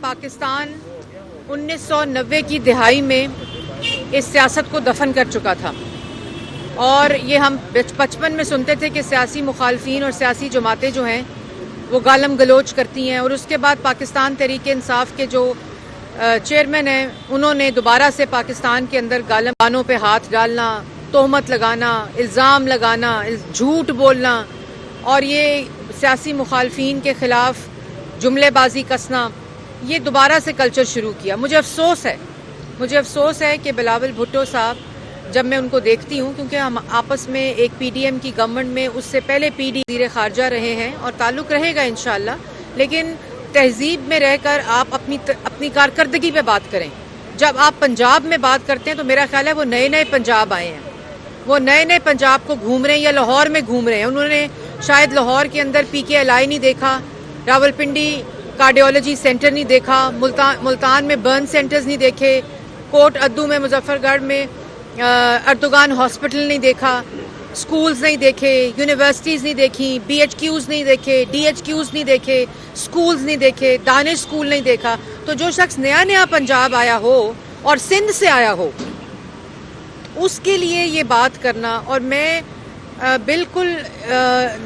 पाकिस्तान 1990 की दिहाई में इस सियासत को दफन कर चुका था और ये हम बचपन में सुनते थे कि सियासी मुखालफीन और सियासी जमातें जो हैं वो गालम गलोच करती हैं और उसके बाद पाकिस्तान तहरीक इंसाफ के जो चेयरमैन हैं उन्होंने दोबारा से पाकिस्तान के अंदर गालमानों पे हाथ डालना, तोहमत लगाना, इल्ज़ाम लगाना, झूठ बोलना और ये सियासी मुखालफीन के ख़िलाफ़ जुमलेबाजी कसना, ये दोबारा से कल्चर शुरू किया। मुझे अफसोस है कि बिलावल भुट्टो साहब, जब मैं उनको देखती हूँ, क्योंकि हम आपस में एक पीडीएम की गवर्नमेंट में उससे पहले पीडी वज़ीर ख़ारजा रहे हैं और ताल्लुक़ रहेगा इंशाअल्लाह, लेकिन तहज़ीब में रहकर आप अपनी कारकर्दगी पे बात करें। जब आप पंजाब में बात करते हैं तो मेरा ख्याल है वो नए नए पंजाब आए हैं, वो नए नए पंजाब को घूम रहे हैं या लाहौर में घूम रहे हैं। उन्होंने शायद लाहौर के अंदर PKLI नहीं देखा, रावलपिंडी कार्डियोलॉजी सेंटर नहीं देखा, मुल्तान में बर्न सेंटर्स नहीं देखे, कोट अद्दू में मुजफ्फरगढ़ में अर्दुगान हॉस्पिटल नहीं देखा, स्कूल्स नहीं देखे, यूनिवर्सिटीज़ नहीं देखी, BHQs नहीं देखे, DHQs नहीं देखे, स्कूल्स नहीं देखे, दानिश स्कूल नहीं देखा। तो जो शख्स नया नया पंजाब आया हो और सिंध से आया हो, उसके लिए ये बात करना, और मैं बिल्कुल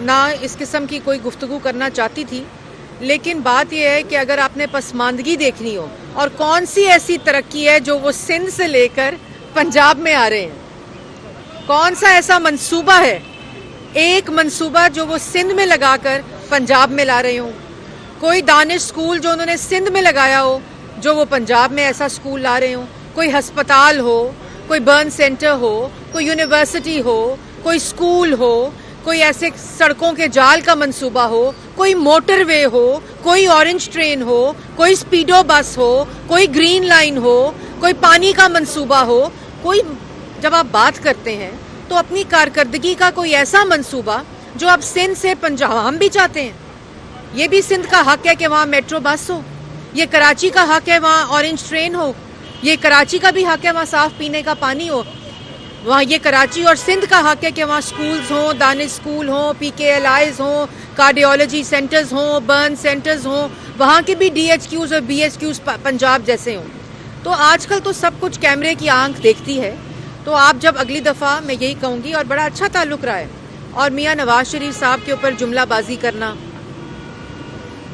ना इस किस्म की कोई गुफ्तगू करना चाहती थी, लेकिन बात यह है कि अगर आपने पसमानदगी देखनी हो और कौन सी ऐसी तरक्की है जो वो सिंध से लेकर पंजाब में आ रहे हैं, कौन सा ऐसा मंसूबा है, एक मंसूबा जो वो सिंध में लगाकर पंजाब में ला रहे हो, कोई दानिश स्कूल जो उन्होंने सिंध में लगाया हो जो वो पंजाब में ऐसा स्कूल ला रहे हो, कोई हस्पताल हो, कोई बर्न सेंटर हो, कोई यूनिवर्सिटी हो, कोई स्कूल हो, कोई ऐसे सड़कों के जाल का मंसूबा हो, कोई मोटरवे हो, कोई ऑरेंज ट्रेन हो, कोई स्पीडो बस हो, कोई ग्रीन लाइन हो, कोई पानी का मंसूबा हो, कोई, जब आप बात करते हैं तो अपनी कारकर्दगी का कोई ऐसा मंसूबा जो आप सिंध से पंजाब, हम भी चाहते हैं, ये भी सिंध का हक है कि वहाँ मेट्रो बस हो, ये कराची का हक है वहाँ ऑरेंज ट्रेन हो, ये कराची का भी हक है वहाँ साफ़ पीने का पानी हो, वहाँ ये कराची और सिंध का हक है कि वहाँ स्कूल्स हों, दानिश स्कूल हों, PKLIs हों, कार्डियोलॉजी सेंटर्स हों, बर्न सेंटर्स हों, वहाँ के भी DHQs और BHQs पंजाब जैसे हों। तो आजकल तो सब कुछ कैमरे की आंख देखती है, तो आप जब अगली दफ़ा, मैं यही कहूँगी, और बड़ा अच्छा ताल्लुक़ रहा है, और मियाँ नवाज शरीफ साहब के ऊपर जुमलाबाजी करना,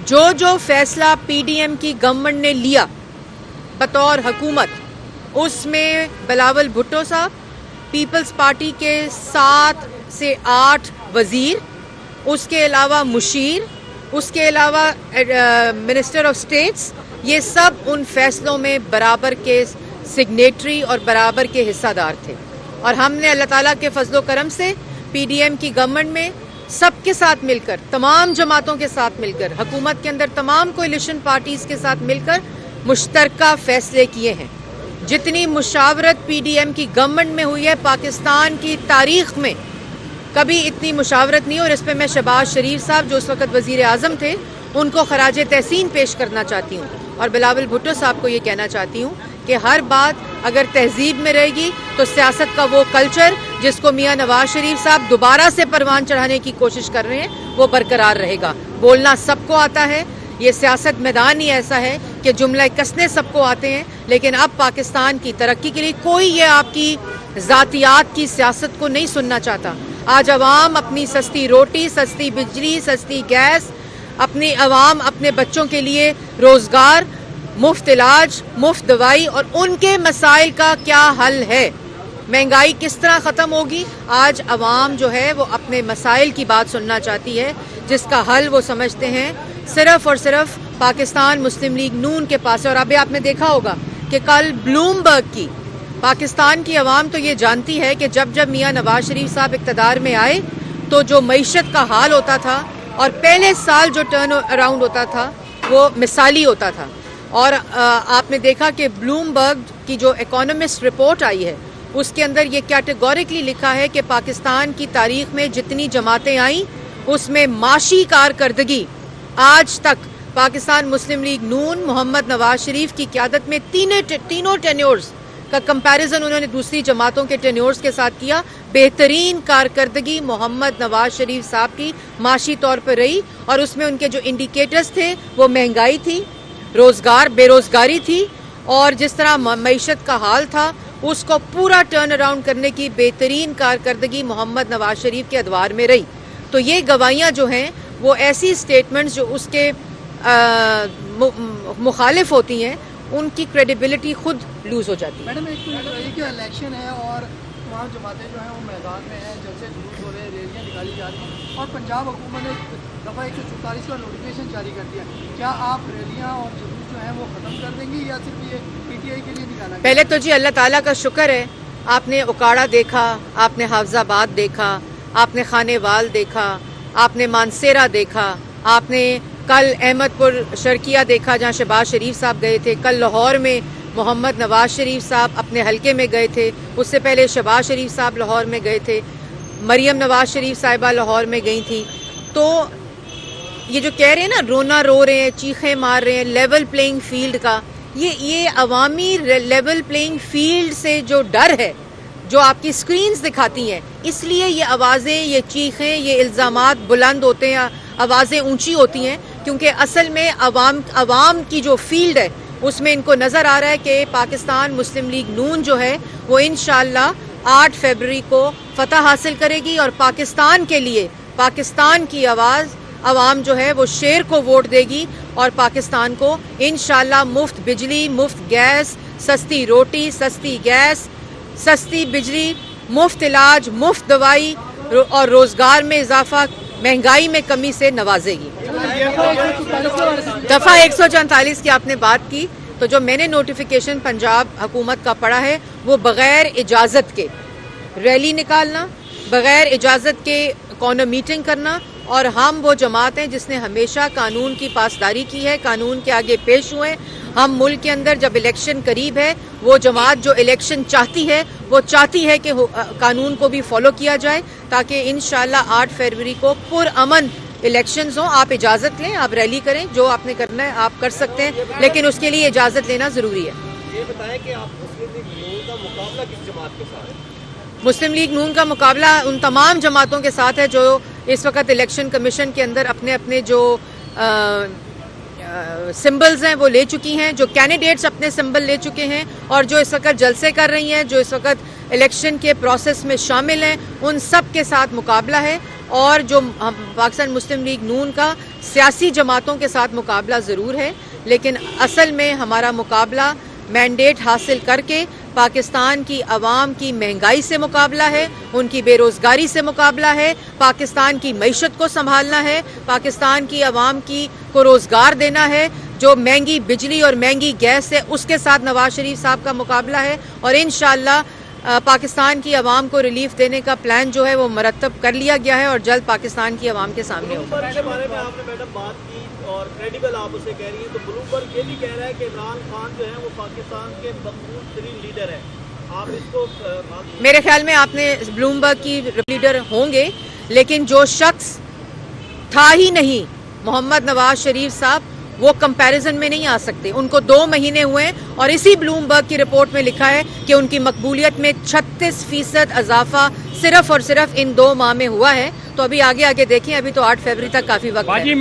जो फैसला PDM की गवर्नमेंट ने लिया बतौर हुकूमत, उसमें बिलावल भुट्टो साहब, पीपल्स पार्टी के 7 से 8 वज़ीर, उसके अलावा मुशीर, उसके अलावा मिनिस्टर ऑफ स्टेट्स, ये सब उन फैसलों में बराबर के सिग्नेटरी और बराबर के हिस्सादार थे। और हमने अल्लाह ताला के फजलो करम से PDM की गवर्नमेंट में सबके साथ मिलकर, तमाम जमातों के साथ मिलकर, हुकूमत के अंदर तमाम कोलिशन पार्टीज़ के साथ मिलकर मुश्तरका फ़ैसले किए हैं। जितनी मुशावरत PDM की गवर्नमेंट में हुई है पाकिस्तान की तारीख़ में, कभी इतनी मुशावरत नहीं। और इस पर मैं शहबाज शरीफ साहब, जो उस वक़्त वज़ीर आज़म थे, उनको खराज तहसीन पेश करना चाहती हूँ, और बिलावल भुट्टो साहब को ये कहना चाहती हूँ कि हर बात अगर तहजीब में रहेगी तो सियासत का वो कल्चर जिसको मियाँ नवाज शरीफ साहब दोबारा से परवान चढ़ाने की कोशिश कर रहे हैं, वो बरकरार रहेगा। बोलना सबको आता है, ये सियासत मैदान ही ऐसा है कि जुमले कसने सबको आते हैं, लेकिन अब पाकिस्तान की तरक्की के लिए कोई ये आपकी ज़ातियात की सियासत को नहीं सुनना चाहता। आज अवाम अपनी सस्ती रोटी, सस्ती बिजली, सस्ती गैस, अपनी अवाम अपने बच्चों के लिए रोज़गार, मुफ्त इलाज, मुफ्त दवाई, और उनके मसाइल का क्या हल है, महंगाई किस तरह ख़त्म होगी, आज अवाम जो है वो अपने मसाइल की बात सुनना चाहती है, जिसका हल वो समझते हैं सिर्फ़ और सिर्फ पाकिस्तान मुस्लिम लीग नून के पास है। और अभी आपने देखा होगा कि कल ब्लूमबर्ग की, पाकिस्तान की अवाम तो ये जानती है कि जब मियाँ नवाज शरीफ साहब इक़्तिदार में आए तो जो मईशत का हाल होता था और पहले साल जो टर्न अराउंड होता था वो मिसाली होता था। और आपने देखा कि ब्लूमबर्ग की जो इकोनॉमिस्ट रिपोर्ट आई है उसके अंदर ये कैटेगोरिकली लिखा है कि पाकिस्तान की तारीख़ में जितनी जमातें आईं उसमें माशी कारकर्दगी आज तक पाकिस्तान मुस्लिम लीग नून मोहम्मद नवाज शरीफ की क़यादत में तीनों टेन्योर्स का कंपैरिजन उन्होंने दूसरी जमातों के टेन्योर्स के साथ किया। बेहतरीन कारकर्दगी मोहम्मद नवाज शरीफ साहब की माशी तौर पर रही, और उसमें उनके जो इंडिकेटर्स थे वो महंगाई थी, بے روزگاری تھی اور جس طرح معیشت کا حال تھا اس کو پورا ٹرن اراؤنڈ کرنے کی بہترین کارکردگی محمد نواز شریف کے ادوار میں رہی. تو یہ گواہیاں جو ہیں وہ ایسی سٹیٹمنٹس جو اس کے مخالف ہوتی ہیں ان کی کریڈیبلٹی خود لوز ہو جاتی ہے. میڈم ایک تو یہ کہ الیکشن ہے اور تمام جماعتیں جو ہیں وہ میدان میں ہیں, جلسے جلوس ہو رہے ہیں, ریلیاں نکالی جا رہی ہیں اور پنجاب حکومت نے دفعہ 144 کا نوٹیفیکیشن جاری کر دیا. کیا آپ ریلیاں اور جلوس جو ہیں وہ ختم کر دیں گی یا صرف یہ پی ٹی آئی کے لیے نکالا گیا؟ پہلے تو جی اللہ تعالیٰ کا شکر ہے, آپ نے اکاڑا دیکھا, آپ نے حافظ آباد دیکھا, آپ نے خانے وال دیکھا, آپ نے مانسیرا دیکھا, آپ نے کل احمد پور شرکیہ دیکھا جہاں شہباز شریف صاحب گئے تھے, کل لاہور میں محمد نواز شریف صاحب اپنے حلقے میں گئے تھے, اس سے پہلے شہباز شریف صاحب لاہور میں گئے تھے, مریم نواز شریف صاحبہ لاہور میں گئی تھیں. تو یہ جو کہہ رہے ہیں نا رونا رو رہے ہیں, چیخیں مار رہے ہیں, لیول پلینگ فیلڈ کا, یہ عوامی لیول پلینگ فیلڈ سے جو ڈر ہے جو آپ کی سکرینز دکھاتی ہیں, اس لیے یہ آوازیں, یہ چیخیں, یہ الزامات بلند ہوتے ہیں, آوازیں اونچی ہوتی ہیں, کیونکہ اصل میں عوام کی جو فیلڈ ہے اس میں ان کو نظر آ رہا ہے کہ پاکستان مسلم لیگ نون جو ہے وہ انشاءاللہ 8 فروری کو فتح حاصل کرے گی اور پاکستان کے لیے پاکستان کی آواز عوام جو ہے وہ شیر کو ووٹ دے گی اور پاکستان کو انشاءاللہ مفت بجلی, مفت گیس, سستی روٹی, سستی گیس, سستی بجلی, مفت علاج, مفت دوائی اور روزگار میں اضافہ, مہنگائی میں کمی سے نوازے گی. دفعہ 144 کی آپ نے بات کی, تو جو میں نے نوٹیفیکیشن پنجاب حکومت کا پڑھا ہے وہ بغیر اجازت کے ریلی نکالنا, بغیر اجازت کے کارنر میٹنگ کرنا, اور ہم وہ جماعت ہیں جس نے ہمیشہ قانون کی پاسداری کی ہے, قانون کے آگے پیش ہوئے. ہم ملک کے اندر جب الیکشن قریب ہے, وہ جماعت جو الیکشن چاہتی ہے وہ چاہتی ہے کہ قانون کو بھی فالو کیا جائے تاکہ انشاءاللہ 8 فروری کو پرامن الیکشنز ہوں. آپ اجازت لیں, آپ ریلی کریں, جو آپ نے کرنا ہے آپ کر سکتے ہیں, لیکن اس کے لیے اجازت لینا ضروری ہے. یہ بتائیں کہ آپ مسلم لیگ نون کا مقابلہ کس جماعت کے ساتھ ہے؟ مسلم لیگ نون کا مقابلہ ان تمام جماعتوں کے ساتھ ہے جو اس وقت الیکشن کمیشن کے اندر اپنے اپنے جو سمبلز ہیں وہ لے چکی ہیں, جو کینڈیڈیٹس اپنے سمبل لے چکے ہیں اور جو اس وقت جلسے کر رہی ہیں, جو اس وقت الیکشن کے پروسیس میں شامل ہیں, ان سب کے ساتھ مقابلہ ہے. اور جو پاکستان مسلم لیگ نون کا سیاسی جماعتوں کے ساتھ مقابلہ ضرور ہے, لیکن اصل میں ہمارا مقابلہ مینڈیٹ حاصل کر کے پاکستان کی عوام کی مہنگائی سے مقابلہ ہے, ان کی بے روزگاری سے مقابلہ ہے, پاکستان کی معیشت کو سنبھالنا ہے, پاکستان کی عوام کو روزگار دینا ہے. جو مہنگی بجلی اور مہنگی گیس ہے اس کے ساتھ نواز شریف صاحب کا مقابلہ ہے, اور انشاءاللہ پاکستان کی عوام کو ریلیف دینے کا پلان جو ہے وہ مرتب کر لیا گیا ہے اور جلد پاکستان کی عوام کے سامنے ہوگا. بلومبرگ کے بارے میں آپ نے میڈم بات کی اور کریڈیبل آپ اسے کہہ رہی ہیں, تو بلومبرگ یہ بھی کہہ رہا ہے کہ عمران خان جو ہے وہ پاکستان کے مقبول ترین لیڈر ہیں. آپ اس کو میرے خیال میں آپ نے بلومبرگ کی لیڈر ہوں گے, لیکن جو شخص تھا ہی نہیں محمد نواز شریف صاحب, وہ کمپیریزن میں نہیں آ سکتے. ان کو 2 مہینے ہوئے ہیں اور اسی بلومبرگ کی رپورٹ میں لکھا ہے کہ ان کی مقبولیت میں 36% اضافہ صرف اور صرف ان 2 ماہ میں ہوا ہے. تو ابھی آگے دیکھیں, ابھی تو 8 فروری تک کافی وقت ہے.